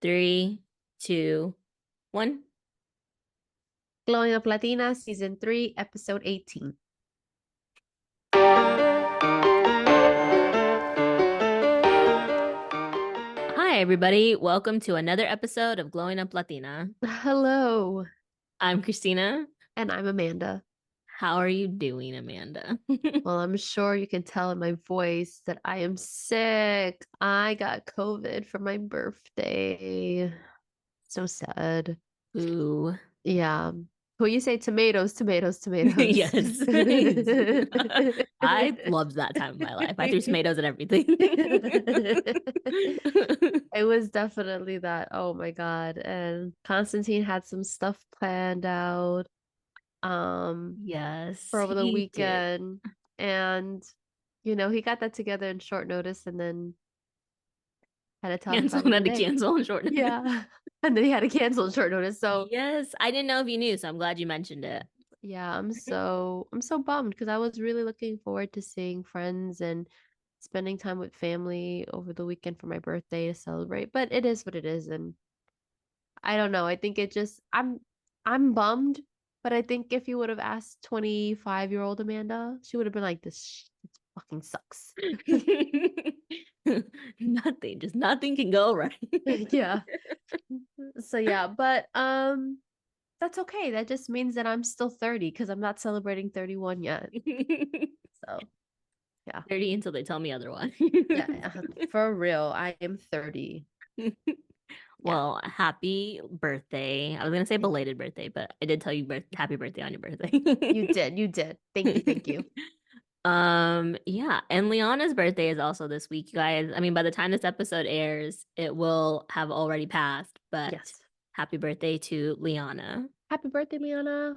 3, 2, 1. Glowing Up Latina, Season 3, Episode 18. Hi, everybody. Welcome to another episode of Glowing Up Latina. Hello, I'm Christina. and I'm Amanda. How are you doing, Amanda? Well, I'm sure you can tell in my voice that I am sick. I got COVID for my birthday. So sad. Ooh. Yeah. Well, you say tomatoes, tomatoes, tomatoes. Yes. I loved that time of my life. I threw tomatoes at everything. It was definitely that. Oh my God. And Constantine had some stuff planned out. For Yes, over the he did. weekend. And, he got that together in short notice and then had to tell Cancel everybody had to today. cancel on short notice. Yeah. And then he had to cancel in short notice. So Yes, I didn't know if you knew, so I'm glad you mentioned it. yeah, I'm so bummed because I was really looking forward to seeing friends and spending time with family over the weekend for my birthday to celebrate. But it is what it is. And I don't know. I think I'm bummed, but I think if you would have asked 25-year-old Amanda, she would have been like, this fucking sucks. Nothing can go right. Yeah. So yeah, but that's okay. That just means that I'm still 30 because I'm not celebrating 31 yet. So yeah. 30 until they tell me otherwise. Yeah, for real. I am 30. Yeah. Well, happy birthday. I was gonna say Thank you. belated birthday, but I did tell you happy birthday on your You birthday. did. You did. Thank you. Thank you. Yeah, and Liana's birthday is also this week, you guys. I mean, by the time this episode airs, it will have already passed, but Yes. happy birthday to Liana. Happy birthday, Liana.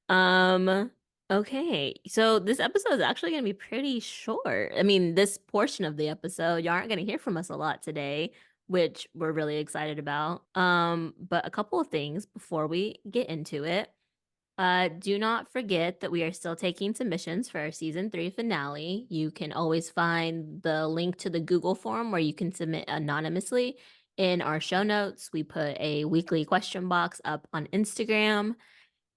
Um, okay. So this episode is actually going to be pretty short. I mean, this portion of the episode, you aren't going to hear from us a lot today, which we're really excited about. But a couple of things before we get into it. Do not forget that we are still taking submissions for our season 3 finale. You can always find the link to the Google form where you can submit anonymously in our show notes. We put a weekly question box up on Instagram.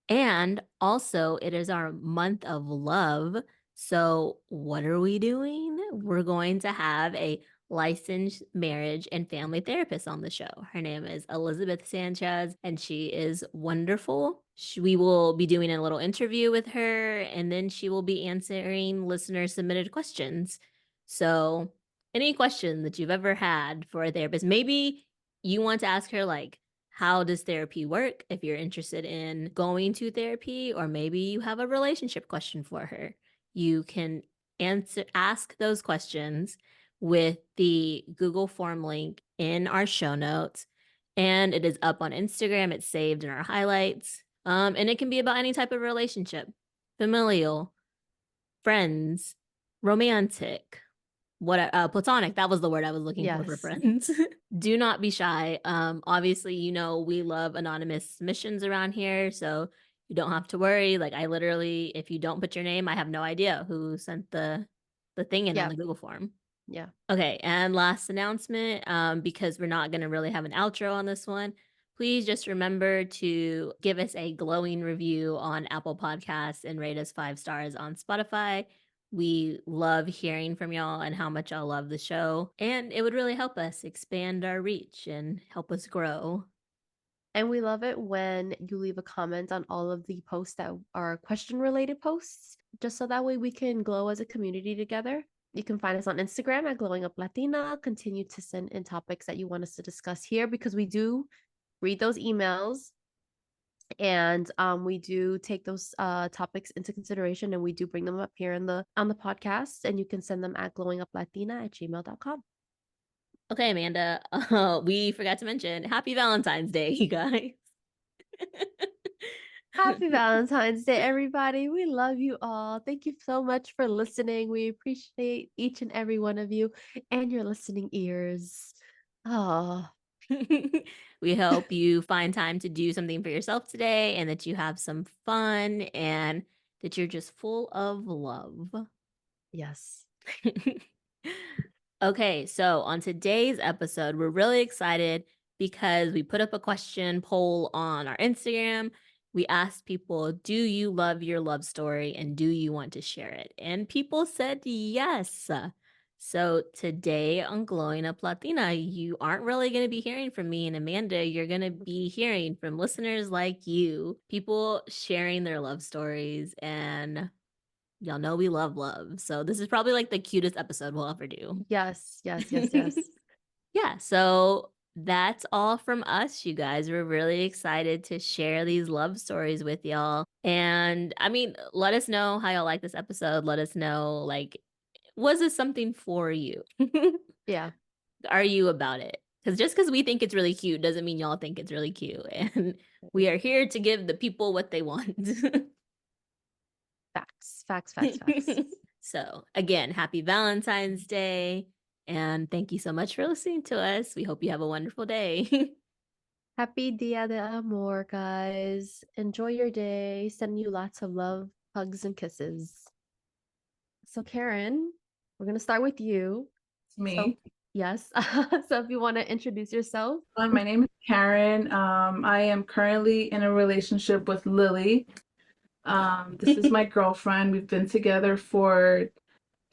And also, it is our month of love. So, what are we doing? We're going to have a licensed marriage and family therapist on the show. Her name is Elizabeth Sanchez, and she is wonderful. We will be doing a little interview with her, and then she will be answering listener submitted questions. So, any question that you've ever had for a therapist, maybe you want to ask her, like, how does therapy work if you're interested in going to therapy, or maybe you have a relationship question for her. You can ask those questions with the Google form link in our show notes, and it is up on Instagram. It's saved in our highlights. And it can be about any type of relationship, familial, friends, romantic, what platonic, that was the word I was looking for Yes. friends. Do not be shy. Obviously, we love anonymous submissions around here, so you don't have to worry. Like, I literally, if you don't put your name, I have no idea who sent the thing in on Yeah. the Google form. Yeah. Okay, and last announcement, because we're not going to really have an outro on this one, please just remember to give us a glowing review on Apple Podcasts and rate us 5 stars on Spotify. We love hearing from y'all and how much y'all love the show, and it would really help us expand our reach and help us grow. And we love it when you leave a comment on all of the posts that are question related posts, just so that way we can glow as a community together. You can find us on Instagram at Glowing Up Latina. Continue to send in topics that you want us to discuss here because we do read those emails and we do take those topics into consideration and we do bring them up here in the on the podcast, and you can send them at glowinguplatina@gmail.com. Okay, Amanda, we forgot to mention Happy Valentine's Day, you guys. Happy Valentine's Day, everybody. We love you all. Thank you so much for listening. We appreciate each and every one of you and your listening ears. Oh, We hope you find time to do something for yourself today and that you have some fun and that you're just full of love. yes. Okay, so on today's episode, we're really excited because we put up a question poll on our Instagram. We asked people, do you love your love story and do you want to share it? And people said yes. So today on Glowing Up Latina, you aren't really going to be hearing from me and Amanda. You're going to be hearing from listeners like you, people sharing their love stories. And y'all know we love love. So this is probably like the cutest episode we'll ever do. Yes, yes, yes, yes. Yeah, so that's all from us, you guys. We're really excited to share these love stories with y'all. And I mean, let us know how y'all like this episode. Let us know, like, was this something for you? Yeah. Are you about it? Because just because we think it's really cute doesn't mean y'all think it's really cute. And we are here to give the people what they want. Facts, facts, facts, facts. So, again, happy Valentine's Day. And thank you so much for listening to us. We hope you have a wonderful day. Happy Dia de Amor, guys. Enjoy your day. Sending you lots of love, hugs, and kisses. So, Karen, we're going to start with you. It's So, me. yes. So, if you want to introduce yourself. My name is Karen. I am currently in a relationship with Lily. This is my girlfriend. We've been together for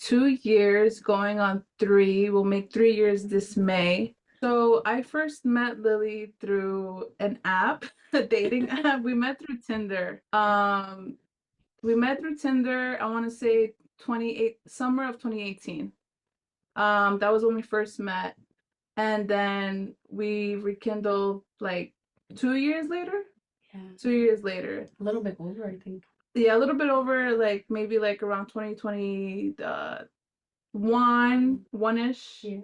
2 years, going on three. We'll make 3 years this May. So I first met Lily through an app, a dating app. We met through Tinder. I want to say summer of 2018. That was when we first met. And then we rekindled like 2 years later. Yeah, 2 years later. a little bit over, I think. Yeah, a little bit over, like maybe like around 2020, one-ish. Yeah.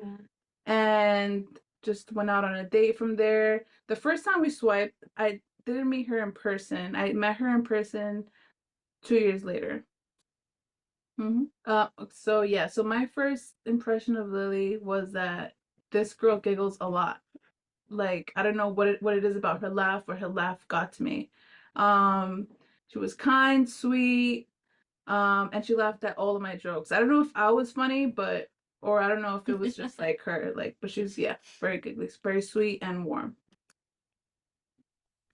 And just went out on a date from there. The first time we swiped, I didn't meet her in person. I met her in person 2 years later. So yeah, so my first impression of Lily was that this girl giggles a lot. Like, I don't know what it is about her laugh, or her laugh got to me. Um, she was kind, sweet, and she laughed at all of my jokes. I don't know if I was funny, or I don't know if it was just like her, like, but she was, yeah, very giggly, very sweet and warm.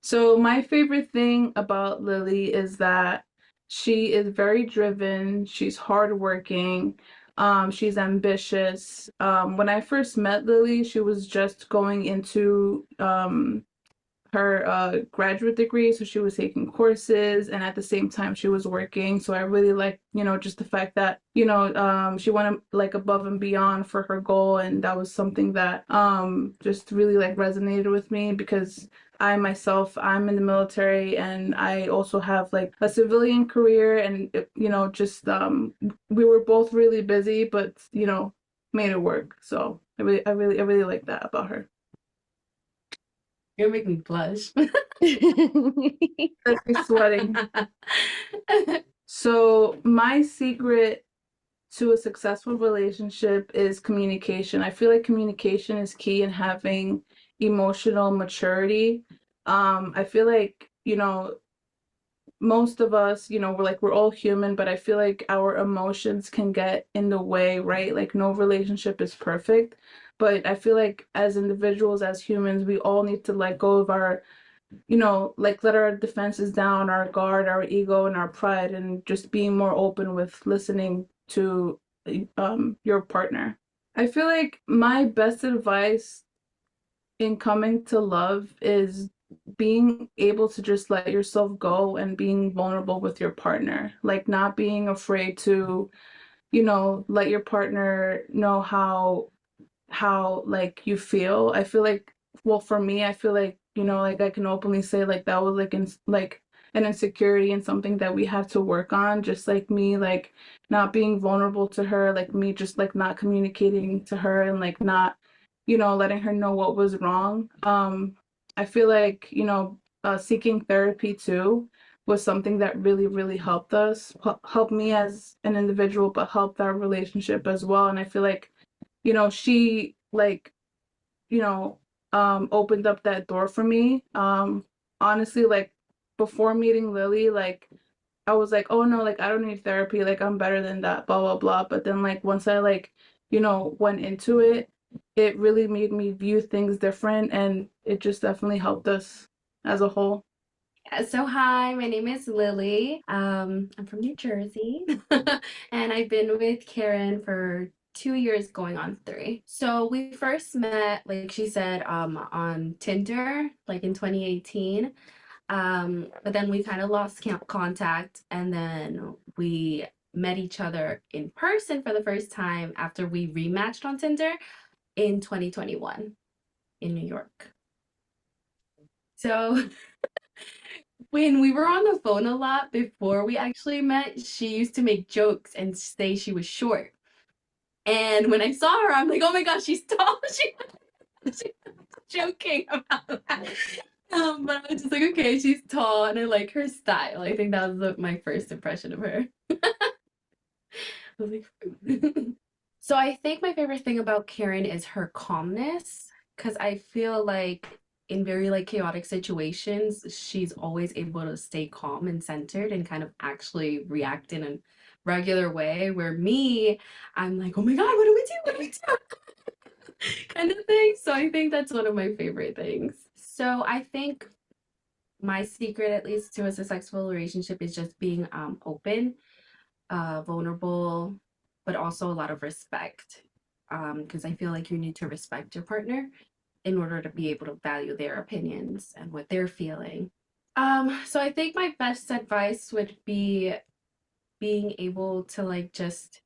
So my favorite thing about Lily is that she is very driven. She's hardworking. She's ambitious. When I first met Lily, she was just going into her graduate degree, so she was taking courses, and at the same time she was working. So I really like, just the fact that, she went like above and beyond for her goal, and that was something that just really like resonated with me, because I myself, I'm in the military, and I also have like a civilian career, and just we were both really busy, but made it work. So I really like that about her. You're making me blush. That's me sweating. So my secret to a successful relationship is communication. I feel like communication is key in having emotional maturity. I feel like, most of us, we're all human, but I feel like our emotions can get in the way, right? Like, no relationship is perfect, but I feel like as individuals, as humans, we all need to let go of our, like, let our defenses down, our guard, our ego, and our pride, and just being more open with listening to your partner. I feel like my best advice in coming to love is being able to just let yourself go and being vulnerable with your partner, like not being afraid to, let your partner know how like you feel. I feel like, well, for me, I feel like, like I can openly say like that was like like an insecurity and something that we have to work on, just like me like not being vulnerable to her, like me just like not communicating to her, and like not, letting her know what was wrong. I feel like, seeking therapy too was something that really, really helped us, helped me as an individual, but helped our relationship as well. And I feel like, she like, opened up that door for me. Honestly, like before meeting Lily, like I was like, oh no, like I don't need therapy, like I'm better than that, blah blah blah. But then like once I like, went into it, it really made me view things different, and it just definitely helped us as a whole. So hi, my name is Lily. I'm from New Jersey, and I've been with Karen for 2 years, going on 3. So we first met, like she said, on Tinder, like in 2018. But then we kind of lost contact, and then we met each other in person for the first time after we rematched on Tinder in 2021 in New York. So when we were on the phone a lot before we actually met, she used to make jokes and say she was short. And when I saw her, I'm like, oh my gosh, she's tall. She was joking about that. But I was just like, okay, she's tall and I like her style. I think that was my first impression of her. I was like, so I think my favorite thing about Karen is her calmness, because I feel like in very like chaotic situations, she's always able to stay calm and centered and kind of actually react in a regular way. Where me, I'm like, oh my God, what do we do? What do we do? Kind of thing. So I think that's one of my favorite things. So I think my secret, at least to a successful relationship, is just being open, vulnerable, but also a lot of respect. Because I feel like you need to respect your partner in order to be able to value their opinions and what they're feeling. So I think my best advice would be being able to like just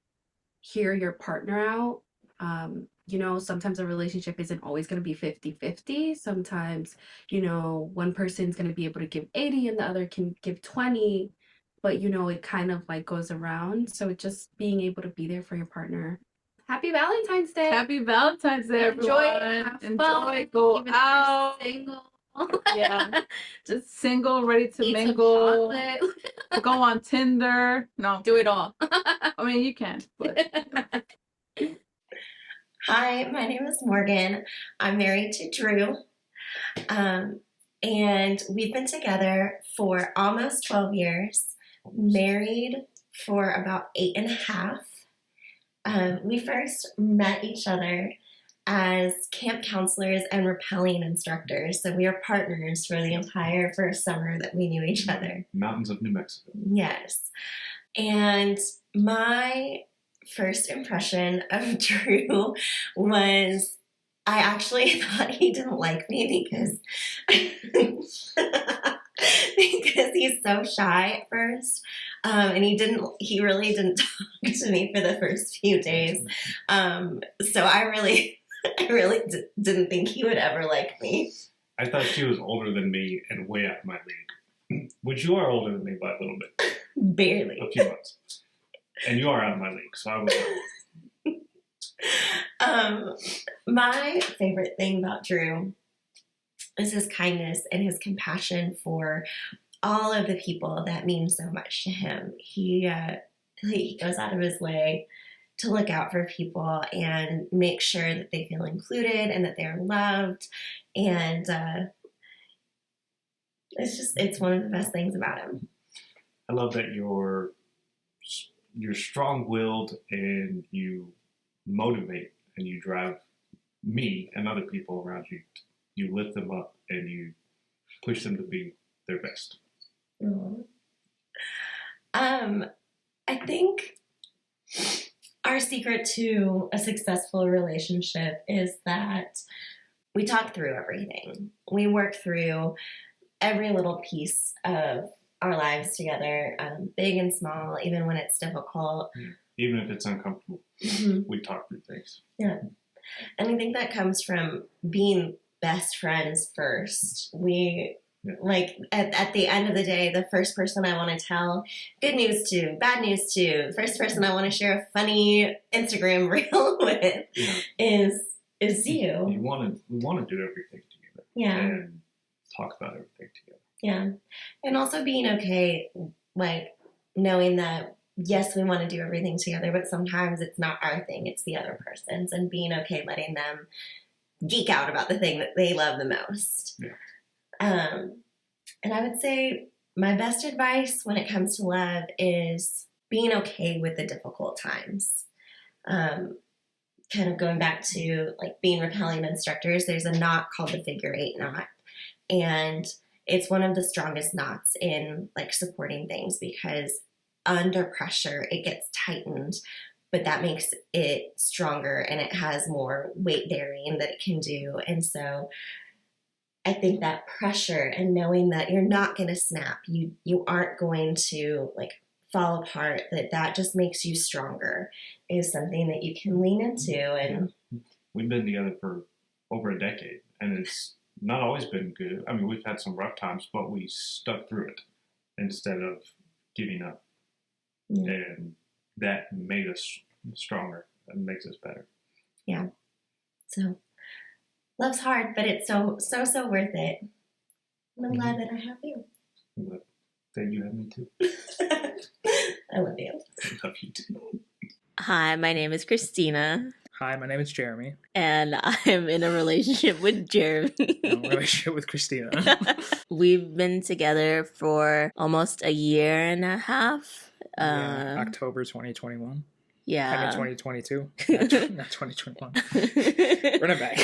hear your partner out. Sometimes a relationship isn't always going to be 50-50. Sometimes, one person's going to be able to give 80 and the other can give 20, but it kind of like goes around. So just being able to be there for your partner. Happy Valentine's Day. Happy Valentine's Day, Enjoy it, everyone. have Enjoy, fun, go even if you're out. single. Yeah. Just single, ready to Eat some mingle. chocolate. Go on Tinder. No. Do it all. I mean, you can, but Hi, my name is Morgan. I'm married to Drew, and we've been together for almost 12 years, married for about 8.5. We first met each other as camp counselors and rappelling instructors, so we were partners for the entire first summer that we knew each other. Mountains of New Mexico. Yes. And my first impression of Drew was I actually thought he didn't like me because because he's so shy at first. And he really didn't talk to me for the first few days. So I really didn't think he would ever like me. I thought she was older than me and way out of my league. Which you are older than me by a little bit. Barely. A few months. And you are out of my league, so I was my favorite thing about Drew is his kindness and his compassion for all of the people that mean so much to him. He goes out of his way to look out for people and make sure that they feel included and that they're loved. And it's one of the best things about him. I love that you're strong-willed and you motivate and you drive me and other people around you. You lift them up and you push them to be their best. I think our secret to a successful relationship is that we talk through everything. We work through every little piece of our lives together, big and small, even when it's difficult. Even if it's uncomfortable, we talk through things. Yeah. And I think that comes from being best friends first. Like at the end of the day, the first person I want to tell good news to, bad news to, the first person I want to share a funny Instagram reel with is you. We want to do everything together. Yeah. And talk about everything together. Yeah. And also being okay, like knowing that yes, we want to do everything together, but sometimes it's not our thing, it's the other person's, and being okay letting them geek out about the thing that they love the most. Yeah. And I would say my best advice when it comes to love is being okay with the difficult times. kind of going back to like being repelling instructors, there's a knot called the figure 8 knot. And it's one of the strongest knots in like supporting things because under pressure it gets tightened, but that makes it stronger and it has more weight bearing that it can do. And so I think that pressure and knowing that you're not going to snap, you aren't going to like fall apart, that just makes you stronger, is something that you can lean into. And we've been together for over a decade, and it's not always been good. I mean, we've had some rough times, but we stuck through it instead of giving up. Yeah. And that made us stronger and makes us better. Yeah. So love's hard, but it's so worth it. And I'm glad that I have you. But that you have me too. I love you. I love you too. Hi, my name is Christina. Hi, my name is Jeremy. And I'm in a relationship with Jeremy. I'm in a relationship with Christina. We've been together for almost a year and a half. October 2021. Yeah. I mean 2022. Not 2021. Run it back.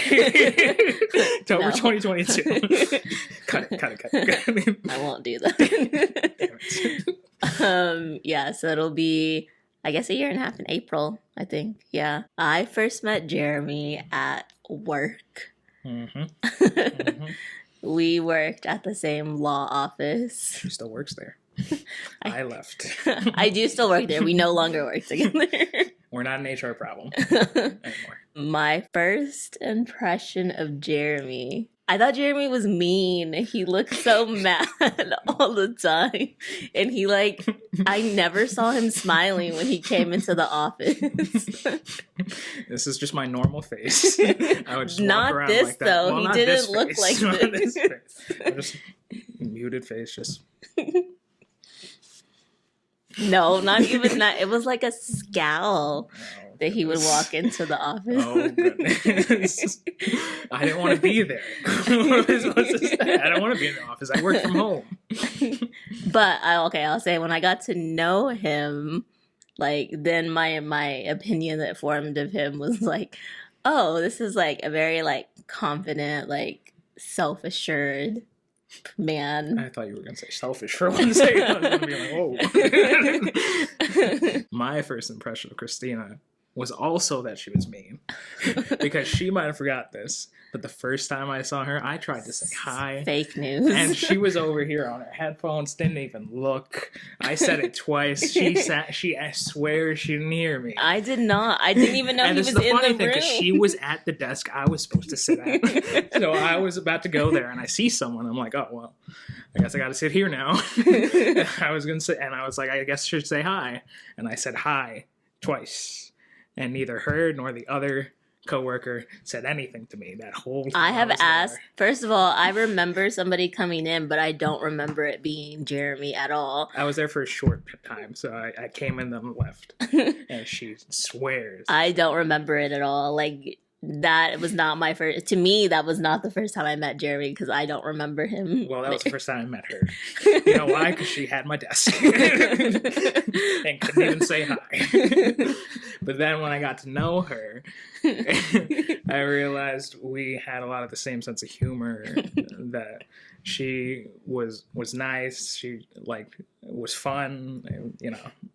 October 2022. Cut it. I won't do that. Yeah, so it'll be, I guess, a year and a half in April, I think. Yeah. I first met Jeremy at work. Mm-hmm. We worked at the same law office. She still works there. I left. I do still work there. We no longer work together. We're not an HR problem anymore. My first impression of Jeremy, I thought Jeremy was mean. He looked so mad all the time. And he I never saw him smiling when he came into the office. This is just my normal face. I would just not walk around this like that. though. Well, he not didn't this look face. like Not this. face. Just muted face, just No, not even that. It was like a scowl that he would walk into the office. Oh, goodness. I didn't want to be there. What am I supposed to say? I don't want to be in the office. I work from home. But I'll say when I got to know him, then my opinion that formed of him was like, oh, this is a very confident, self-assured man. I thought you were going to say selfish for one second. I was going to be like, whoa. My first impression of Christina was also that she was mean. Because she might have forgot this, but the first time I saw her, I tried to say hi. Fake news. And she was over here on her headphones, didn't even look. I said it twice. I swear she didn't hear me. I did not. I didn't even know he was in the room. And this is the funny thing, because she was at the desk I was supposed to sit at. So I was about to go there, and I see someone. I'm like, oh, well, I guess I got to sit here now. I was going to sit, and I was like, I guess I should say hi. And I said hi twice. And neither her nor the other coworker said anything to me that whole time. I have asked, first of all, I remember somebody coming in, but I don't remember it being Jeremy at all. I was there for a short time, so I came in and left. And she swears. I don't remember it at all. That was not my first, to me, that was not the first time I met Jeremy because I don't remember him. Well, that was the first time I met her. You know why? Because she had my desk. And couldn't even say hi. But then when I got to know her, I realized we had a lot of the same sense of humor, that she was nice, she was fun,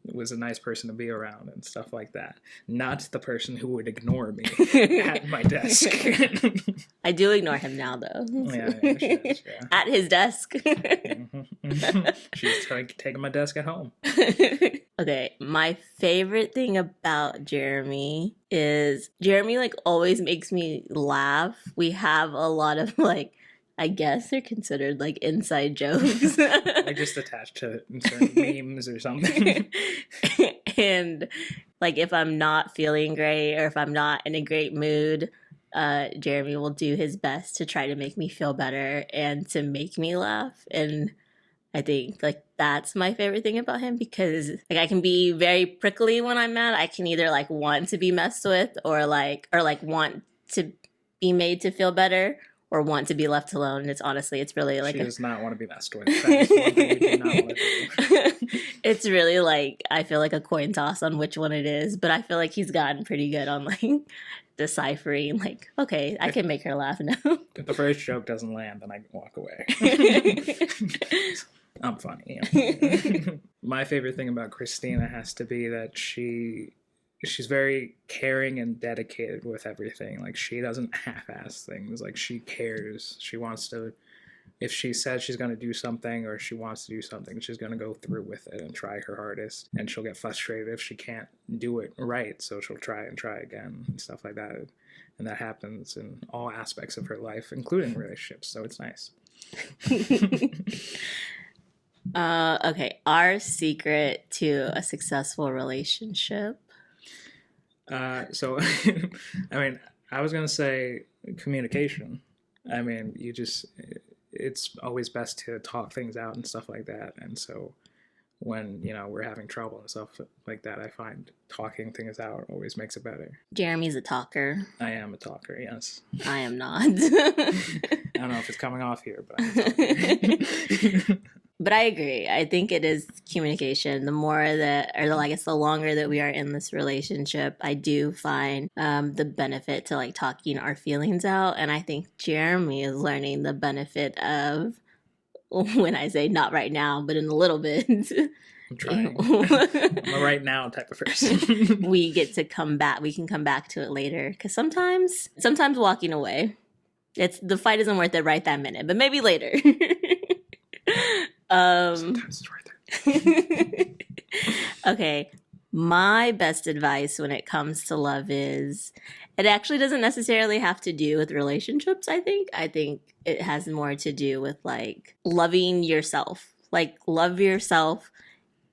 was a nice person to be around and stuff like that. Not the person who would ignore me at my desk. I do ignore him now though. Yeah, she does, yeah. At his desk. She's taking my desk at home. Okay, my favorite thing about Jeremy is Jeremy always makes me laugh. We have a lot of I guess they're considered inside jokes. Just attached to certain memes or something. And if I'm not feeling great or if I'm not in a great mood, Jeremy will do his best to try to make me feel better and to make me laugh. And I think that's my favorite thing about him because I can be very prickly when I'm mad. I can either want to be messed with or want to be made to feel better, or want to be left alone. It's really like she does not want to be messed with. That is one thing we do not want to do. it's really like I feel like a coin toss on which one it is, but I feel like he's gotten pretty good on like deciphering like, okay, I can make her laugh now. If the first joke doesn't land, then I can walk away. I'm funny. My favorite thing about Christina has to be that she's very caring and dedicated with everything. Like, she doesn't half-ass things. Like, she cares. She wants to, if she says she's going to do something or she wants to do something, she's going to go through with it and try her hardest. And she'll get frustrated if she can't do it right, so she'll try and try again and stuff like that. And that happens in all aspects of her life, including relationships, so it's nice. Okay, our secret to a successful relationship. So, I mean, I was going to say communication. I mean, it's always best to talk things out and stuff like that. And so when, we're having trouble and stuff like that, I find talking things out always makes it better. Jeremy's a talker. I am a talker, yes. I am not. I don't know if it's coming off here, but I'm a talker. But I agree. I think it is communication. The more that, or I guess the longer that we are in this relationship, I do find the benefit to like talking our feelings out. And I think Jeremy is learning the benefit of, when I say not right now, but in a little bit. I'm trying. I'm a right now type of person. We get to come back. We can come back to it later. Because sometimes walking away, the fight isn't worth it right that minute, but maybe later. Sometimes it's worth it. Okay, my best advice when it comes to love is, it actually doesn't necessarily have to do with relationships. I think it has more to do with like loving yourself. Like, love yourself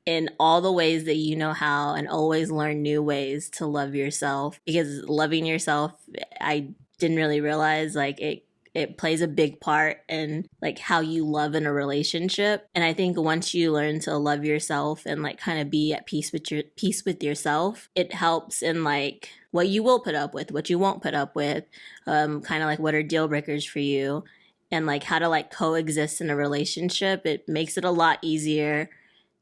in all the ways that you know how, and always learn new ways to love yourself, because loving yourself, I didn't really realize like it plays a big part in like how you love in a relationship. And I think once you learn to love yourself and like kind of be at peace with yourself, it helps in like what you will put up with, what you won't put up with, kind of like what are deal breakers for you, and like how to like coexist in a relationship. It makes it a lot easier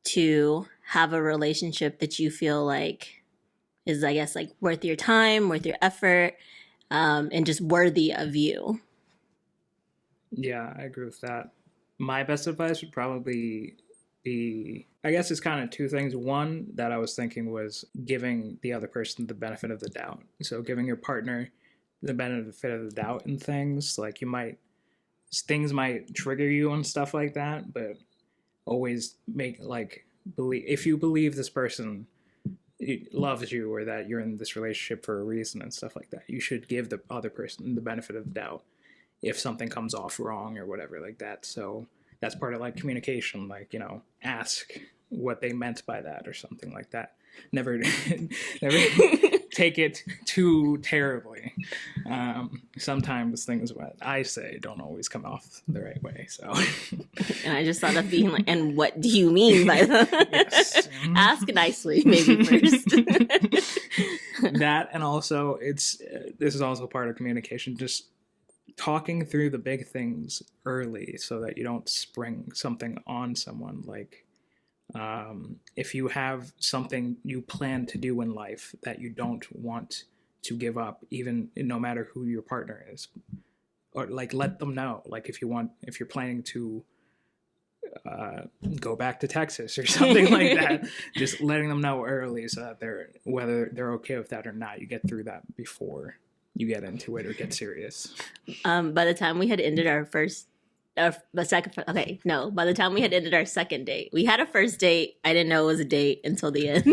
to have a relationship that you feel like is, I guess, like worth your time, worth your effort, and just worthy of you. Yeah, I agree with that. My best advice would probably be, I guess it's kind of two things. One that I was thinking was giving the other person the benefit of the doubt. So giving your partner the benefit of the doubt in things. Like, things might trigger you and stuff like that, but always believe, if you believe this person loves you or that you're in this relationship for a reason and stuff like that, you should give the other person the benefit of the doubt if something comes off wrong or whatever like that. So that's part of like communication, like, ask what they meant by that or something like that. Never take it too terribly. Sometimes things what I say don't always come off the right way. So, and I just thought of being like, and what do you mean by that? Yes. Ask nicely, maybe first. That, and also this is also part of communication. Just talking through the big things early so that you don't spring something on someone. Like, if you have something you plan to do in life that you don't want to give up, even no matter who your partner is, or like let them know. Like, if you're planning to go back to Texas or something like that, just letting them know early so that whether they're okay with that or not, you get through that before you get into it or get serious. By the time we had ended by the time we had ended our second date, we had a first date. I didn't know it was a date until the end.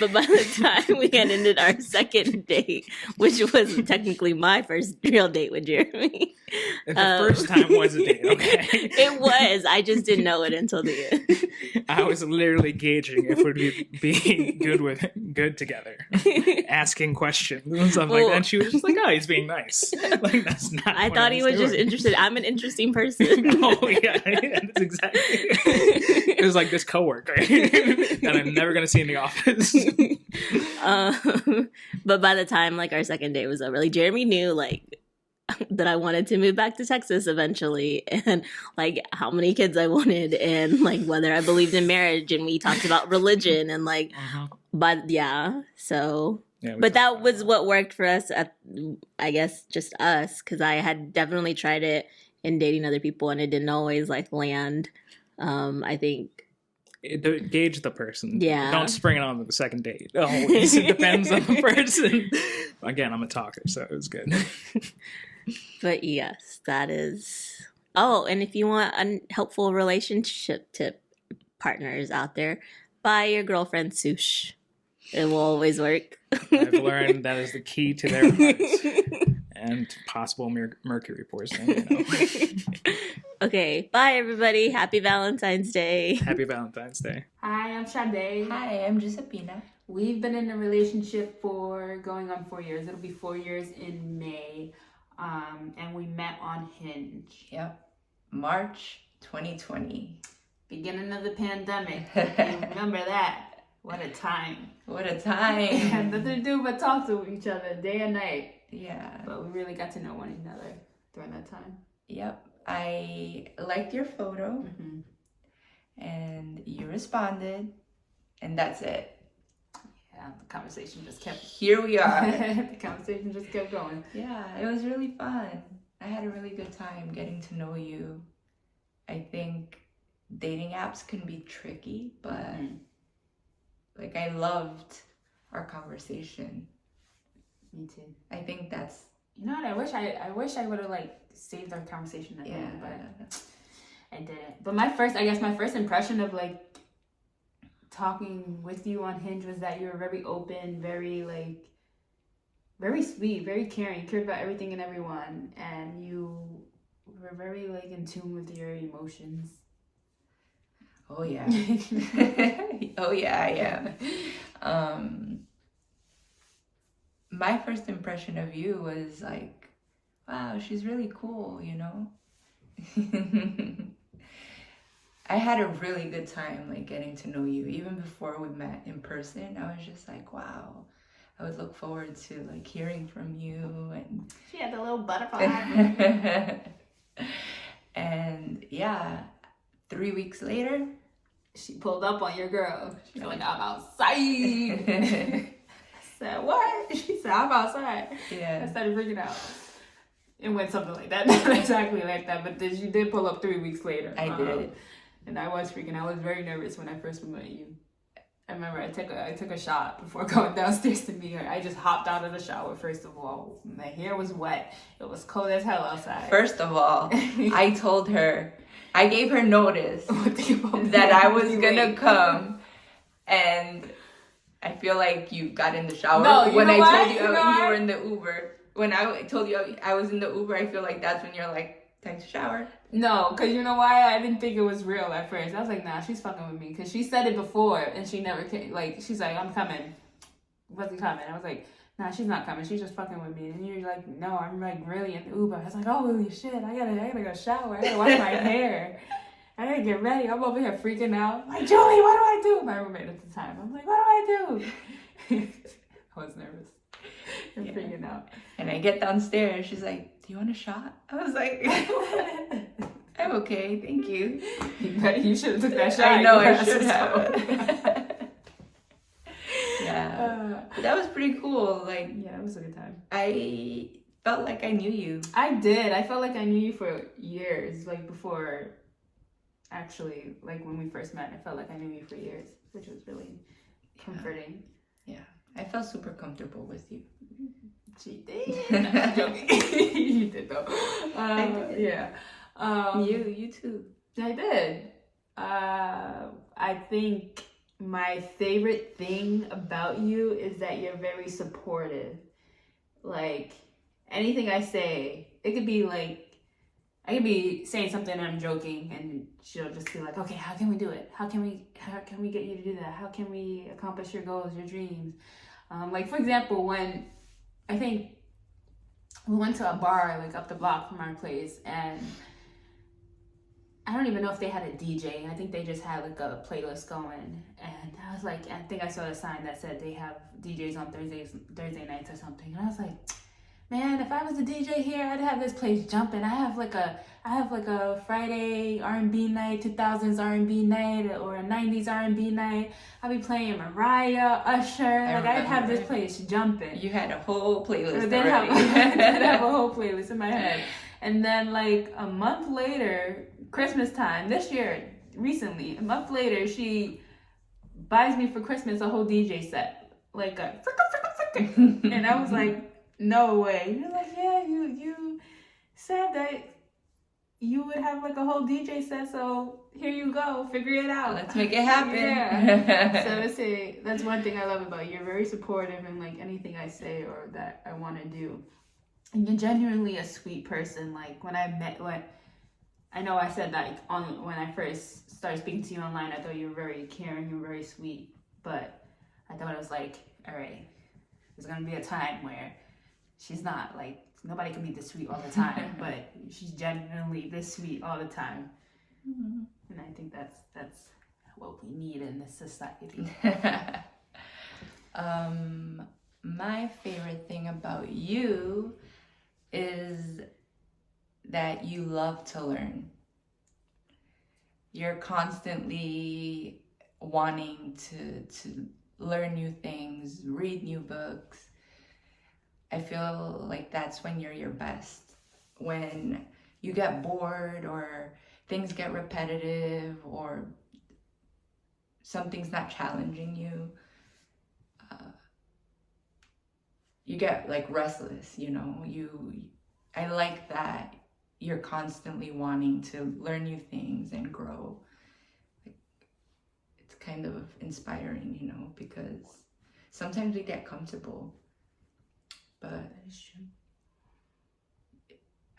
But by the time we had ended our second date, which was technically my first real date with Jeremy. The first time was a date, okay? It was. I just didn't know it until the end. I was literally gauging if we'd be good together, asking questions and stuff like that. And she was just like, "Oh, he's being nice." Like, that's not. I thought he was just interested. I'm an interesting person. Oh yeah, that's exactly. It was like this coworker that I'm never gonna see in the office. But by the time like our second date was over, like Jeremy knew like that I wanted to move back to Texas eventually, and like how many kids I wanted, and like whether I believed in marriage, and we talked about religion and like, but yeah, so. Yeah, But that was what worked for us at, I guess, just us, because I had definitely tried it in dating other people, and it didn't always like land. I think. Gauge the person. Yeah. Don't spring it on the second date. Always. It depends on the person. Again, I'm a talker, so it was good. But yes, that is. Oh, and if you want a helpful relationship tip, partners out there, buy your girlfriend sushi. It will always work. I've learned that is the key to their hearts. And possible mercury poisoning, Okay, bye everybody. Happy Valentine's Day. Happy Valentine's Day. Hi, I'm Sade. Hi, I'm Giuseppina. We've been in a relationship for going on 4 years. It'll be 4 years in May. And we met on Hinge. Yep. March 2020. Beginning of the pandemic. Remember that. What a time. What a We had time. nothing to do but talk to each other day and night. Yeah. But we really got to know one another during that time. Yep. I liked your photo Mm-hmm. and you responded, and that's it. Yeah, the conversation just kept... Here we are. the conversation just kept going. Yeah, it was really fun. I had a really good time getting to know you. I think dating apps can be tricky, but like I loved our conversation. Me too. I think that's You know what? I wish I would have like saved our conversation at home, but I didn't. But my first impression of like talking with you on Hinge was that you were very open, very sweet, very caring, cared about everything and everyone, and you were very like in tune with your emotions. Oh yeah. Oh yeah, I am. My first impression of you was like, wow, she's really cool, you know? I had a really good time like getting to know you. Even before we met in person, I was just like, wow. I would look forward to like hearing from you and She had the little butterfly. and yeah, 3 weeks later, She pulled up on your girl. She's like, I'm outside. I said, what? She said, I'm outside. I yeah. started freaking out. It went something like that. Not exactly like that, but then you did pull up 3 weeks later. I did. And I was freaking. I was very nervous when I first met you. I remember I took a shot before going downstairs to meet her. I just hopped out of the shower, first of all. My hair was wet. It was cold as hell outside. First of all, I told her, I gave her notice that that I was gonna come, and I feel like you got in the shower No, when I told you You know you what? were in the Uber. When I told you I was in the Uber, I feel like that's when you're like, time to shower. No, because you know why? I didn't think it was real at first. I was like, nah, she's fucking with me. Because she said it before, and she never came. Like, she's like, I'm coming. Wasn't coming. I was like, nah, she's not coming. She's just fucking with me. And you're like, no, I'm like really in the Uber. I was like, holy shit, I gotta go shower. I gotta wash my hair. I gotta get ready. I'm over here freaking out. I'm like, Julie, what do I do? My roommate at the time. I'm like, what do I do? I was nervous. I'm freaking out. And I get downstairs. She's like, do you want a shot? I was like, I'm okay, thank you. You should have took that shot. I know, I You should asshole. have. Yeah. But that was pretty cool. Like, Yeah, it was a good time. I felt like I knew you. I did. I felt like I knew you for years. Like before, actually, like when we first met, I felt like I knew you for years, which was really comforting. Yeah. I felt super comfortable with you. She did. No, I'm joking. You did though. I did. Yeah. You too. I did. I think my favorite thing about you is that you're very supportive. Like anything I say, it could be like I could be saying something and I'm joking, and she'll just be like, "Okay, how can we do it? How can we get you to do that? How can we accomplish your goals, your dreams?" Like for example, when I think we went to a bar like up the block from our place, and I don't even know if they had a DJ. I think they just had like a playlist going, and I was like, I think I saw a sign that said they have DJs on Thursday nights or something, and I was like, man, if I was a DJ here, I'd have this place jumping. I have like a Friday R&B night, 2000s R&B night, or a 90s R&B night. I'd be playing Mariah, Usher. I'd have this place jumping. You had a whole playlist I'd already. have a whole playlist in my head. And then like a month later, Christmas time, this year, recently, a month later, she buys me for Christmas a whole DJ set. Like a and I was like, no way. You're like, yeah, you said that you would have like a whole DJ set, so here you go, figure it out. Let's make it happen. Yeah. So that's one thing I love about you. You're very supportive in like anything I say or that I want to do. And you're genuinely a sweet person. Like when I know I said that when I first started speaking to you online, I thought you were very caring, you were very sweet. But I thought it was like, all right, there's gonna be a time where she's not like, nobody can be this sweet all the time, but she's genuinely this sweet all the time. Mm-hmm. And I think that's what we need in this society. My favorite thing about you is that you love to learn. You're constantly wanting to learn new things, read new books. I feel like that's when you're your best. When you get bored or things get repetitive or something's not challenging you, you get like restless, you know. I like that you're constantly wanting to learn new things and grow. It's kind of inspiring, you know, because sometimes we get comfortable. But that is true.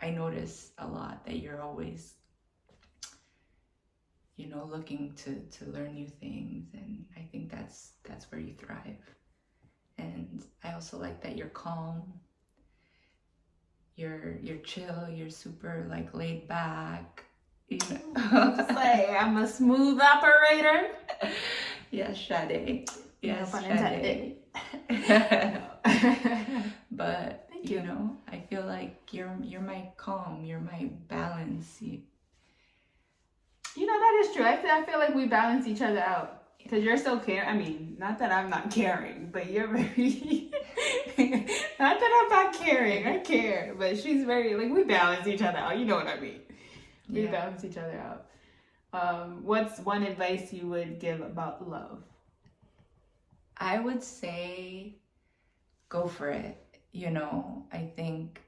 I notice a lot that you're always, you know, looking to learn new things, and I think that's where you thrive. And I also like that you're calm. You're chill. You're super like laid back. You know, say I'm a smooth operator. Yes, Sade. Yes, no Sade. But thank you know, I feel like you're my calm, you're my balance. You know, that is true. I feel like we balance each other out. Because you're so caring. I mean, not that I'm not caring, but you're very not that I'm not caring. I care. But she's very like, we balance each other out. You know what I mean? We balance each other out. What's one advice you would give about love? I would say go for it. You know, I think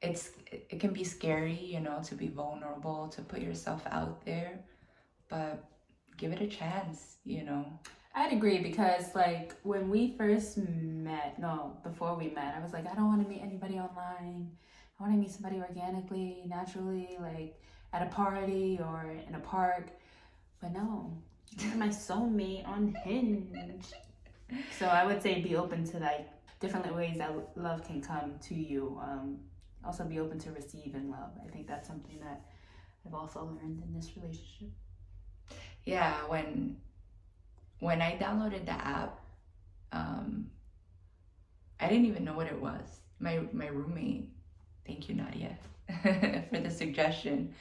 it can be scary, you know, to be vulnerable, to put yourself out there, but give it a chance, you know. I'd agree, because like when we first met, before we met, I was like, I don't want to meet anybody online. I want to meet somebody organically, naturally, like at a party or in a park. But no, you're my soulmate on Hinge. So I would say be open to like different ways that love can come to you. Also be open to receiving love. I think that's something that I've also learned in this relationship. Yeah, when I downloaded the app, I didn't even know what it was. My roommate, thank you, Nadia, for the suggestion,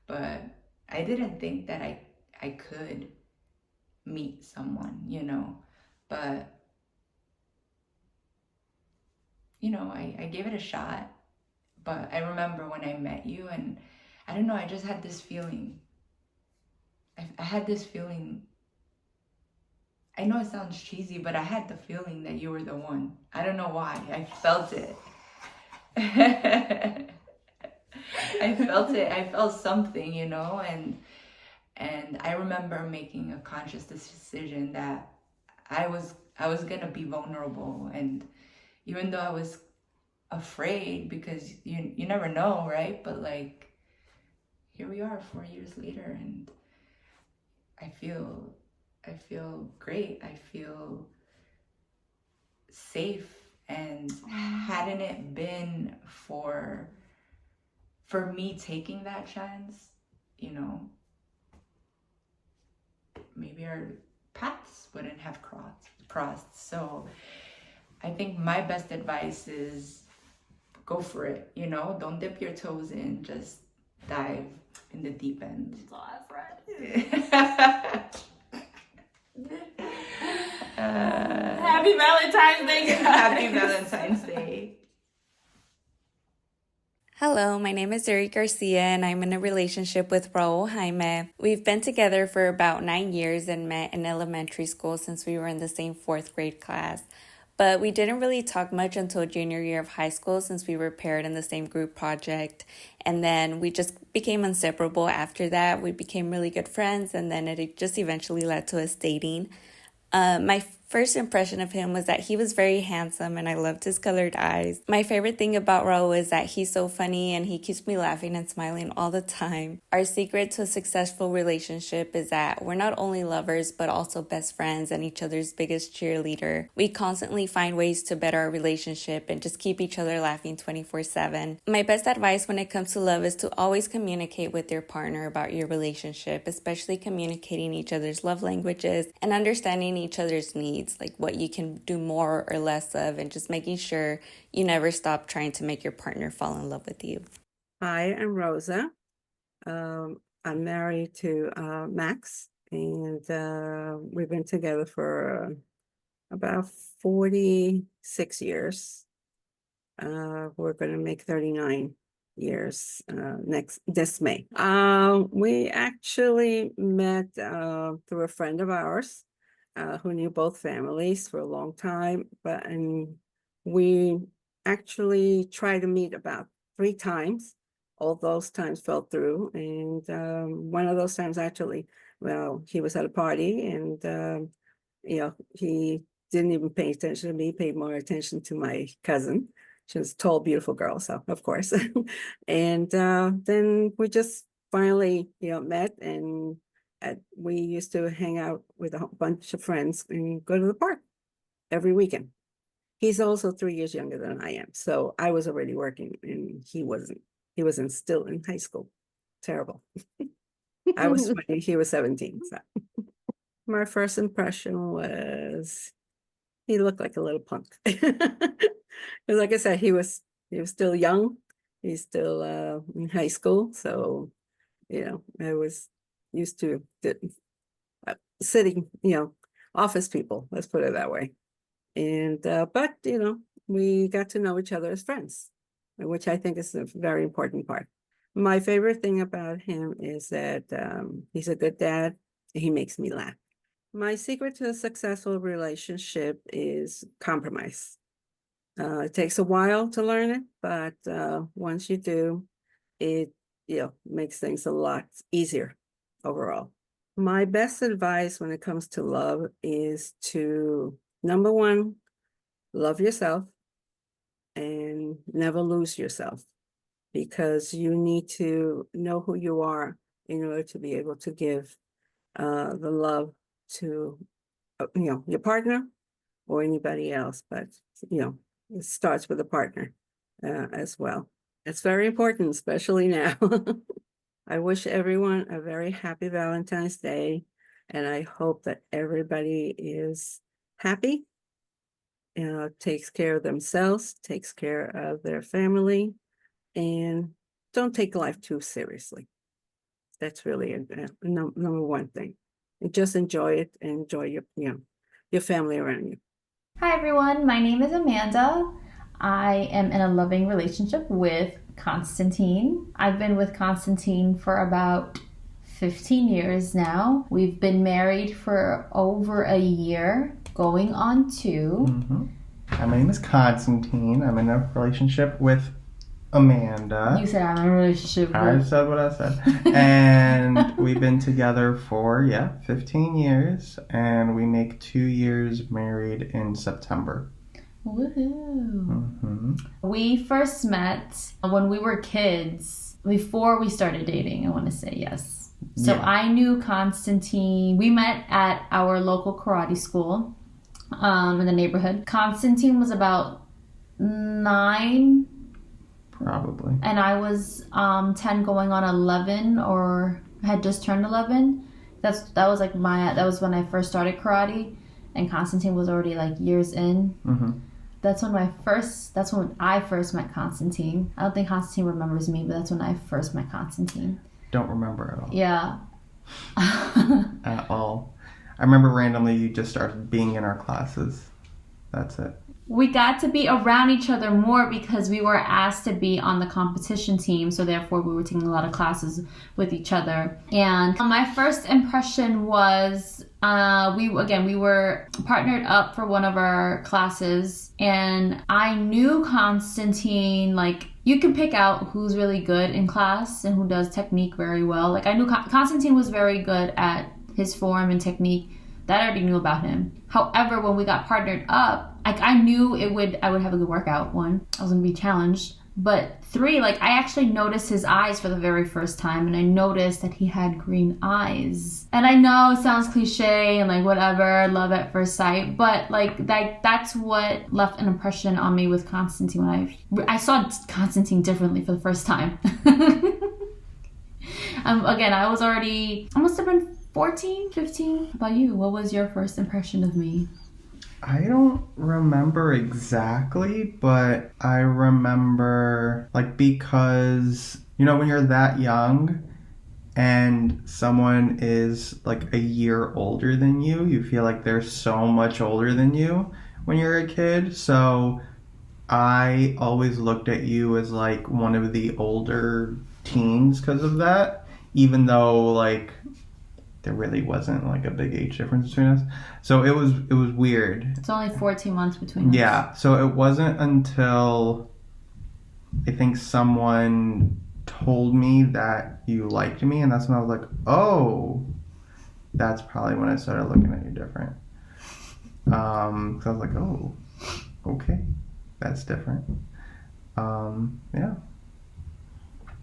but I didn't think that I could meet someone, you know, but you know, I gave it a shot. But I remember when I met you, and I don't know, I just had this feeling. I had this feeling. I know it sounds cheesy, but I had the feeling that you were the one. I don't know why. I felt it. I felt it. I felt something, you know, and I remember making a conscious decision that I was gonna be vulnerable, and even though I was afraid, because you never know, right? But like, here we are 4 years later, and I feel great. I feel safe. And hadn't it been for me taking that chance, you know, maybe our paths wouldn't have crossed. So I think my best advice is go for it, you know? Don't dip your toes in, just dive in the deep end. That's all I've Happy Valentine's Day, guys. Happy Valentine's Day. Hello, my name is Zuri Garcia and I'm in a relationship with Raul Jaime. We've been together for about 9 years and met in elementary school since we were in the same 4th grade class. But we didn't really talk much until junior year of high school since we were paired in the same group project. And then we just became inseparable after that. We became really good friends and then it just eventually led to us dating. My first impression of him was that he was very handsome and I loved his colored eyes. My favorite thing about Raul is that he's so funny and he keeps me laughing and smiling all the time. Our secret to a successful relationship is that we're not only lovers but also best friends and each other's biggest cheerleader. We constantly find ways to better our relationship and just keep each other laughing 24/7. My best advice when it comes to love is to always communicate with your partner about your relationship, especially communicating each other's love languages and understanding each other's needs, like what you can do more or less of, and just making sure you never stop trying to make your partner fall in love with you. Hi, I'm Rosa. I'm married to Max, and we've been together for about 46 years. We're going to make 39 years this May. We actually met through a friend of ours who knew both families for a long time, and we actually tried to meet about 3 times. All those times fell through, and one of those times actually, well, he was at a party, and he didn't even pay attention to me, paid more attention to my cousin. She was a tall, beautiful girl, so of course. And then we just finally, met, and we used to hang out with a bunch of friends and go to the park every weekend. He's also 3 years younger than I am, so I was already working, and he wasn't. He wasn't, still in high school. Terrible. I was 20, he was 17. So my first impression was he looked like a little punk. Because like I said, he was still young. He's still in high school. So, I was used to sitting, office people, let's put it that way. And, but, we got to know each other as friends, which I think is a very important part. My favorite thing about him is that he's a good dad. He makes me laugh. My secret to a successful relationship is compromise. It takes a while to learn it, but once you do, it makes things a lot easier overall. My best advice when it comes to love is to, number one, love yourself and never lose yourself, because you need to know who you are in order to be able to give the love to your partner or anybody else. But it starts with a partner as well. It's very important, especially now. I wish everyone a very happy Valentine's Day, and I hope that everybody is happy, takes care of themselves, takes care of their family, and don't take life too seriously. That's really a number one thing. And just enjoy it and enjoy your family around you. Hi everyone, my name is Amanda. I am in a loving relationship with Constantine. I've been with Constantine for about 15 years now. We've been married for over a year, going on 2. Mm-hmm. My name is Constantine. I'm in a relationship with Amanda. You said I'm in a relationship with... I said what I said. And we've been together for, 15 years. And we make 2 years married in September. Woohoo. Mm-hmm. We first met when we were kids, before we started dating, I want to say, yes. So Yeah. I knew Constantine. We met at our local karate school in the neighborhood. Constantine was about 9. Probably. And I was 10 going on 11, or had just turned 11. That was when I first started karate, and Constantine was already like years in. Mm-hmm. That's when I first met Constantine. I don't think Constantine remembers me, but that's when I first met Constantine. Don't remember at all. Yeah. At all. I remember randomly you just started being in our classes. That's it. We got to be around each other more because we were asked to be on the competition team, so therefore we were taking a lot of classes with each other. And my first impression was we were partnered up for one of our classes, and I knew Constantine. Like, you can pick out who's really good in class and who does technique very well. Like, I knew Constantine was very good at his form and technique. That I already knew about him. However, when we got partnered up, like, I knew I would have a good workout. 1, I was gonna be challenged. But 3, like, I actually noticed his eyes for the very first time, and I noticed that he had green eyes. And I know it sounds cliche and like whatever, love at first sight, but like that's what left an impression on me with Constantine when I saw Constantine differently for the first time. Again, I must have been 14, 15. How about you? What was your first impression of me? I don't remember exactly, but I remember, like, because, you know, when you're that young and someone is like a year older than you, you feel like they're so much older than you when you're a kid. So I always looked at you as like one of the older teens because of that, even though, like, there really wasn't like a big age difference between us. So it was weird. It's only 14 months between us. Yeah. So it wasn't until I think someone told me that you liked me, and that's when I was like, oh, that's probably when I started looking at you different. Because I was like, oh, okay, that's different. Yeah.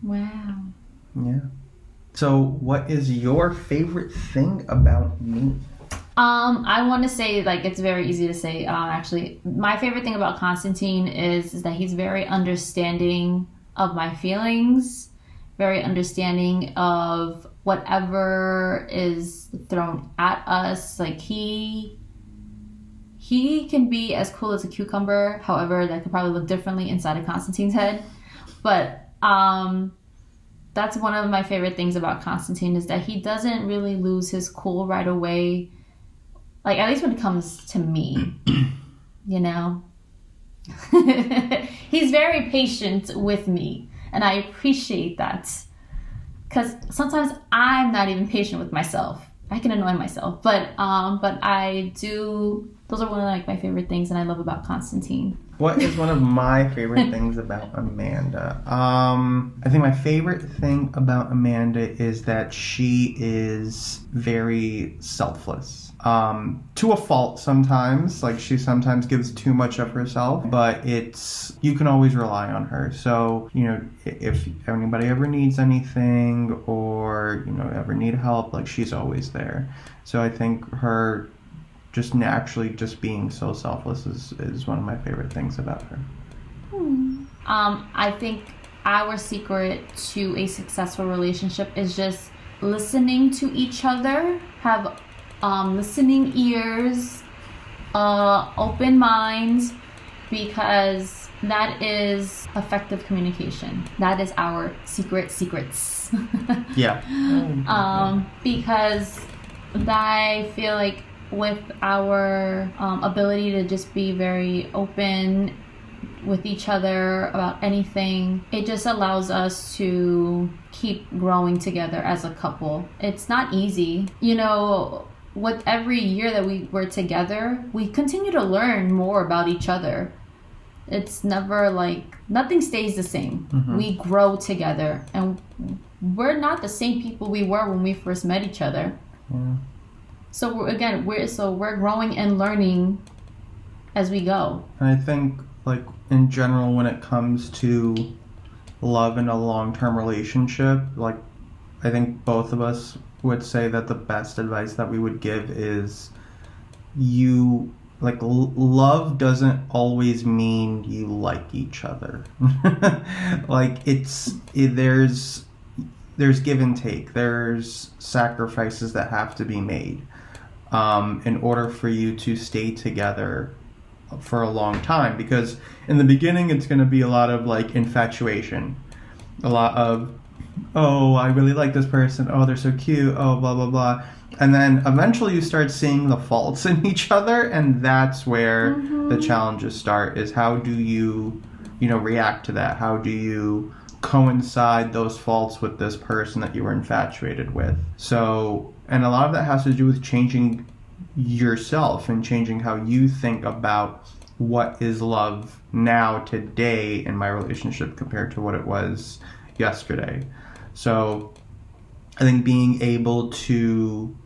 Wow. Yeah. So what is your favorite thing about me? I want to say, like, it's very easy to say, actually, my favorite thing about Constantine is that he's very understanding of my feelings, very understanding of whatever is thrown at us. Like, he can be as cool as a cucumber. However, that could probably look differently inside of Constantine's head. But, that's one of my favorite things about Constantine, is that he doesn't really lose his cool right away. Like, at least when it comes to me, you know? He's very patient with me, and I appreciate that. Because sometimes I'm not even patient with myself. I can annoy myself, but I do. Those are one of, like, my favorite things, and I love about Constantine. What is one of my favorite things about Amanda? I think my favorite thing about Amanda is that she is very selfless. To a fault sometimes. Like, she sometimes gives too much of herself, but you can always rely on her. So, you know, if anybody ever needs anything or, you know, ever need help, like, she's always there. So I think her just naturally just being so selfless is one of my favorite things about her. I think our secret to a successful relationship is just listening to each other, have listening ears, open minds, because that is effective communication. That is our secrets. Yeah. Because I feel like with our ability to just be very open with each other about anything, it just allows us to keep growing together as a couple. It's not easy. You know, with every year that we were together, we continue to learn more about each other. It's never like, nothing stays the same. Mm-hmm. We grow together, and we're not the same people we were when we first met each other. Yeah. So we're growing and learning as we go. And I think, like, in general, when it comes to love in a long-term relationship, like, I think both of us would say that the best advice that we would give is love doesn't always mean you like each other. Like, there's give and take. There's sacrifices that have to be made in order for you to stay together for a long time, because in the beginning it's going to be a lot of like infatuation, a lot of, oh, I really like this person, oh, they're so cute, oh, blah blah blah, and then eventually you start seeing the faults in each other, and that's where the challenges start, is how do you react to that, how do you coincide those faults with this person that you were infatuated with. So, and a lot of that has to do with changing yourself and changing how you think about what is love now today in my relationship compared to what it was yesterday. So I think being able to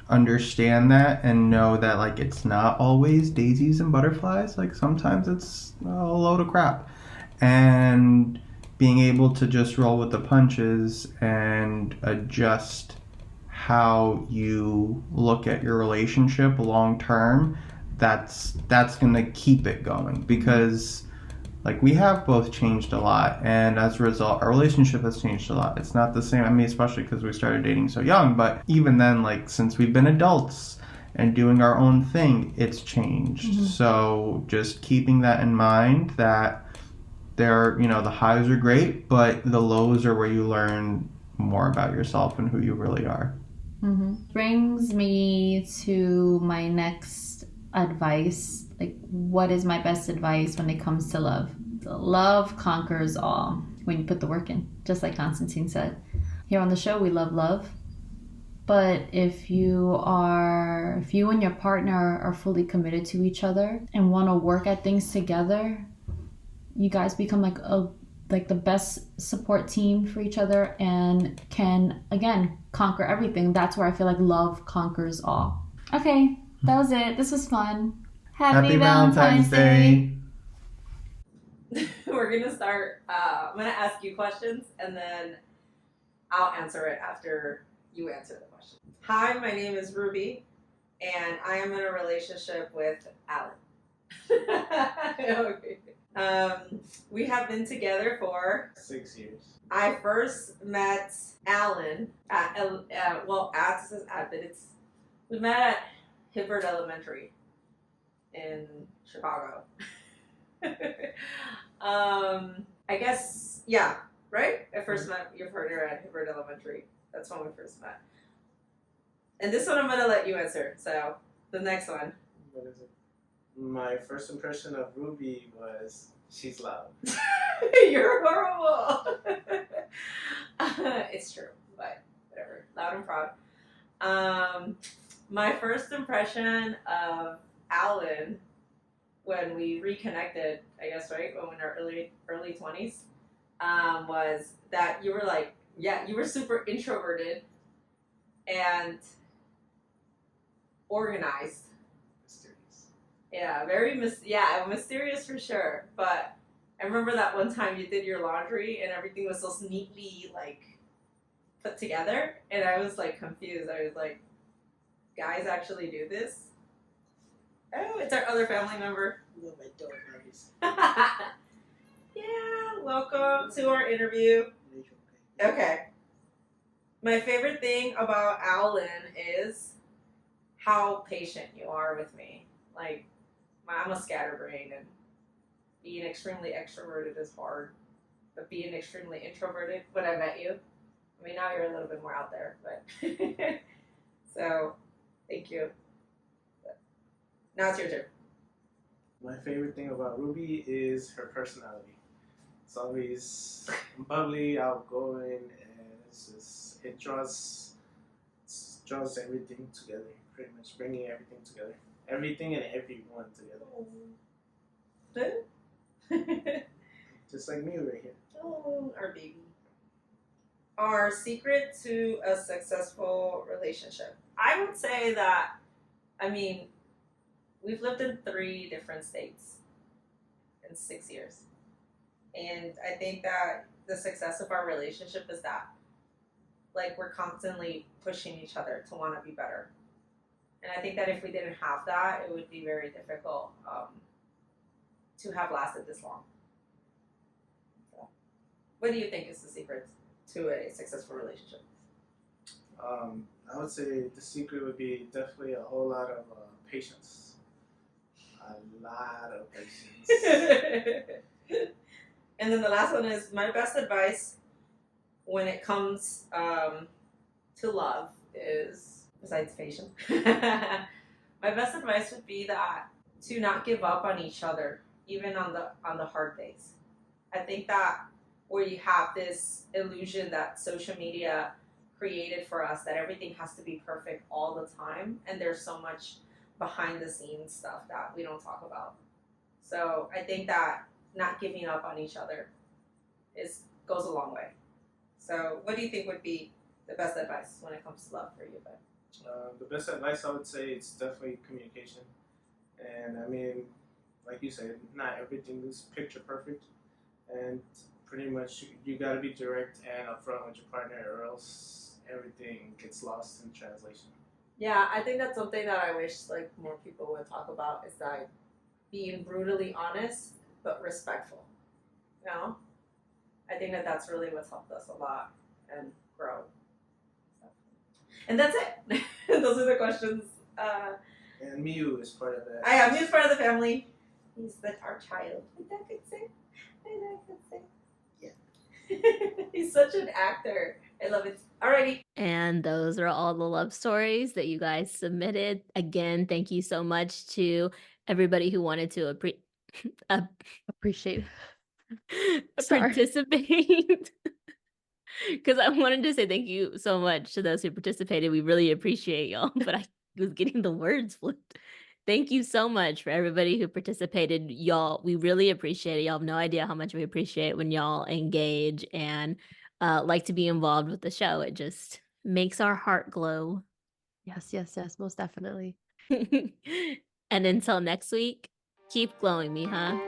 understand that and know that like it's not always daisies and butterflies, like sometimes it's a load of crap, and being able to just roll with the punches and adjust how you look at your relationship long term, that's going to keep it going, because like we have both changed a lot, and as a result our relationship has changed a lot. It's not the same, I mean, especially because we started dating so young, but even then, like since we've been adults and doing our own thing, it's changed. So just keeping that in mind, that there, the highs are great, but the lows are where you learn more about yourself and who you really are. Brings me to my next advice. Like, what is my best advice when it comes to love? Love conquers all when you put the work in, just like Constantine said. Here on the show, we love love. But if you and your partner are fully committed to each other and want to work at things together, you guys become like the best support team for each other and can, again, conquer everything. That's where I feel like love conquers all. Okay, that was it. This was fun. Happy Valentine's Day. We're going to start. I'm going to ask you questions, and then I'll answer it after you answer the question. Hi, my name is Ruby, and I am in a relationship with Alan. Okay. We have been together for 6 years. I first met Alan at this is at, but we met at Hibbert Elementary in Chicago. I guess, yeah, right? I first met your partner at Hibbert Elementary. That's when we first met. And this one I'm gonna let you answer. So the next one. What is it? My first impression of Ruby was she's loud. You're horrible. It's true, but whatever. Loud and proud. My first impression of Alan when we reconnected, I guess, right, when we were in our early 20s, was that you were like, you were super introverted and organized. Yeah, mysterious for sure. But I remember that one time you did your laundry and everything was so neatly like put together, and I was like confused. I was like, guys actually do this? Oh, it's our other family member. No, my dog obviously. Yeah, welcome to our interview. Okay. My favorite thing about Alan is how patient you are with me. Like, I'm a scatterbrain, and being extremely extroverted is hard. But being extremely introverted, when I met you, I mean, now you're a little bit more out there, but so thank you. But now it's your turn. My favorite thing about Ruby is her personality. It's always bubbly, outgoing, and it draws everything together. Pretty much bringing everything together. Everything and everyone together. Just like me right here. Oh, our baby. Our secret to a successful relationship. I would say that, I mean, we've lived in 3 different states in 6 years. And I think that the success of our relationship is that, like, we're constantly pushing each other to want to be better. And I think that if we didn't have that, it would be very difficult to have lasted this long. So, what do you think is the secret to a successful relationship? I would say the secret would be definitely a whole lot of patience. A lot of patience. And then the last one is my best advice when it comes to love is, besides patience, my best advice would be that to not give up on each other, even on the hard days. I think that where you have this illusion that social media created for us that everything has to be perfect all the time, and there's so much behind the scenes stuff that we don't talk about. So I think that not giving up on each other goes a long way. So what do you think would be the best advice when it comes to love for you, Ben? The best advice I would say it's definitely communication. And I mean, like you said, not everything is picture perfect. And pretty much you got to be direct and upfront with your partner, or else everything gets lost in translation. Yeah, I think that's something that I wish like more people would talk about is that being brutally honest but respectful. You know, I think that that's really what's helped us a lot and grow. So. And that's it. Those are the questions. And Miu is part of that. Miu's part of the family. He's our child. Is that good say? Yeah. He's such an actor. I love it. Alrighty. And those are all the love stories that you guys submitted. Again, thank you so much to everybody who wanted to Appreciate. participate. Because I wanted to say thank you so much to those who participated. We really appreciate y'all, but I was getting the words flipped. Thank you so much for everybody who participated. Y'all, we really appreciate it. Y'all have no idea how much we appreciate when y'all engage and like to be involved with the show. It just makes our heart glow. Yes, most definitely. And until next week, keep glowing me, huh?